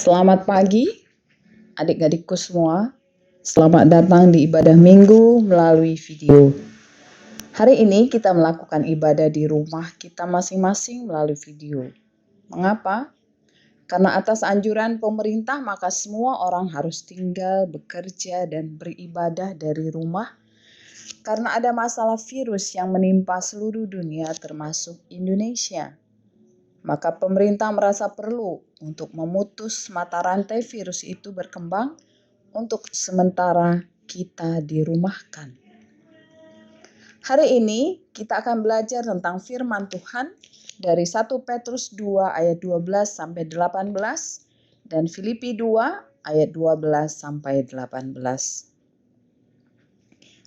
Selamat pagi adik-adikku semua. Selamat datang di ibadah minggu melalui video. Hari ini kita melakukan ibadah di rumah kita masing-masing melalui video. Mengapa? Karena atas anjuran pemerintah maka semua orang harus tinggal, bekerja, dan beribadah dari rumah karena ada masalah virus yang menimpa seluruh dunia termasuk Indonesia. Maka pemerintah merasa perlu untuk memutus mata rantai virus itu berkembang untuk sementara kita dirumahkan. Hari ini kita akan belajar tentang firman Tuhan dari 1 Petrus 2 ayat 12 sampai 18 dan Filipi 2 ayat 12 sampai 18.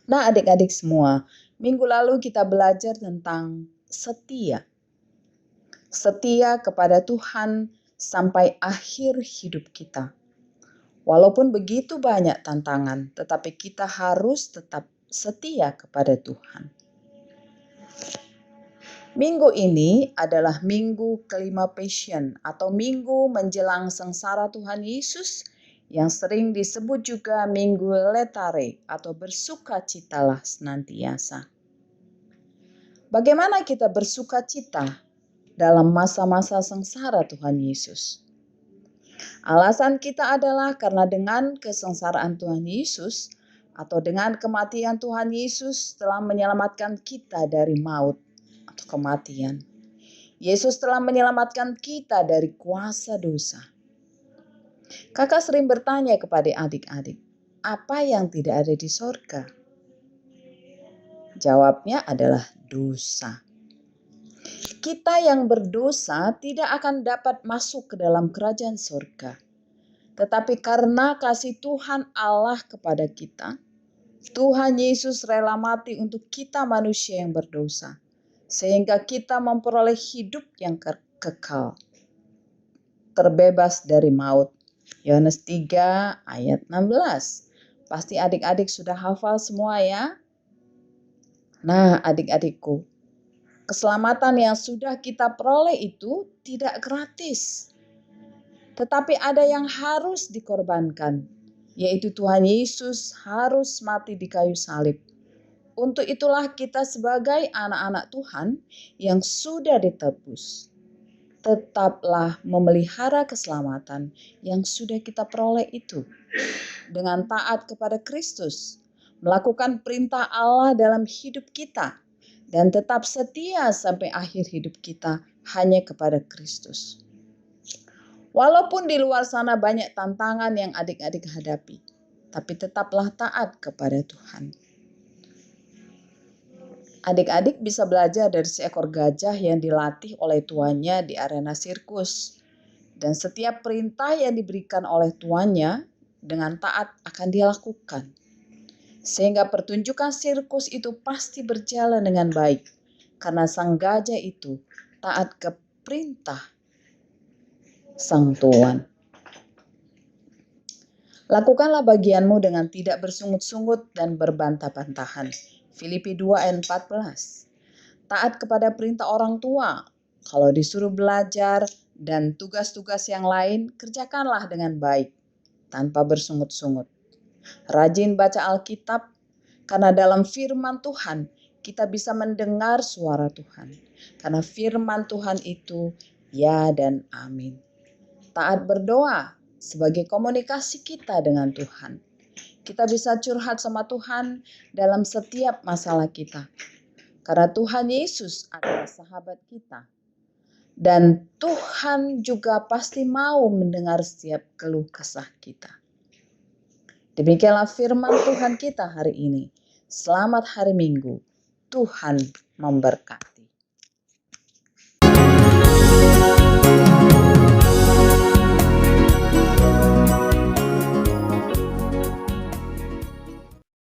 Nah, adik-adik semua, minggu lalu kita belajar tentang setia. Setia kepada Tuhan sampai akhir hidup kita. Walaupun begitu banyak tantangan, tetapi kita harus tetap setia kepada Tuhan. Minggu ini adalah minggu kelima Passion atau minggu menjelang sengsara Tuhan Yesus yang sering disebut juga minggu Letare atau bersukacitalah senantiasa. Bagaimana kita bersukacita dalam masa-masa sengsara Tuhan Yesus? Alasan kita adalah karena dengan kesengsaraan Tuhan Yesus atau dengan kematian Tuhan Yesus telah menyelamatkan kita dari maut atau kematian. Yesus telah menyelamatkan kita dari kuasa dosa. Kakak sering bertanya kepada adik-adik, apa yang tidak ada di sorga? Jawabnya adalah dosa. Kita yang berdosa tidak akan dapat masuk ke dalam kerajaan surga. Tetapi karena kasih Tuhan Allah kepada kita, Tuhan Yesus rela mati untuk kita manusia yang berdosa. Sehingga kita memperoleh hidup yang kekal. Terbebas dari maut. Yohanes 3 ayat 16. Pasti adik-adik sudah hafal semua ya? Nah, adik-adikku, keselamatan yang sudah kita peroleh itu tidak gratis. Tetapi ada yang harus dikorbankan, yaitu Tuhan Yesus harus mati di kayu salib. Untuk itulah kita sebagai anak-anak Tuhan yang sudah ditebus, tetaplah memelihara keselamatan yang sudah kita peroleh itu. Dengan taat kepada Kristus, melakukan perintah Allah dalam hidup kita, dan tetap setia sampai akhir hidup kita hanya kepada Kristus. Walaupun di luar sana banyak tantangan yang adik-adik hadapi, tapi tetaplah taat kepada Tuhan. Adik-adik bisa belajar dari seekor gajah yang dilatih oleh tuannya di arena sirkus. Dan setiap perintah yang diberikan oleh tuannya dengan taat akan dia lakukan. Sehingga pertunjukan sirkus itu pasti berjalan dengan baik. Karena sang gajah itu taat ke perintah sang tuan. Lakukanlah bagianmu dengan tidak bersungut-sungut dan berbantah-bantahan. Filipi 2 ayat 14. Taat kepada perintah orang tua. Kalau disuruh belajar dan tugas-tugas yang lain, kerjakanlah dengan baik, tanpa bersungut-sungut. Rajin baca Alkitab, karena dalam firman Tuhan kita bisa mendengar suara Tuhan. Karena firman Tuhan itu ya dan amin. Taat berdoa sebagai komunikasi kita dengan Tuhan. Kita bisa curhat sama Tuhan dalam setiap masalah kita. Karena Tuhan Yesus adalah sahabat kita. Dan Tuhan juga pasti mau mendengar setiap keluh kesah kita. Demikianlah firman Tuhan kita hari ini. Selamat hari Minggu. Tuhan memberkati.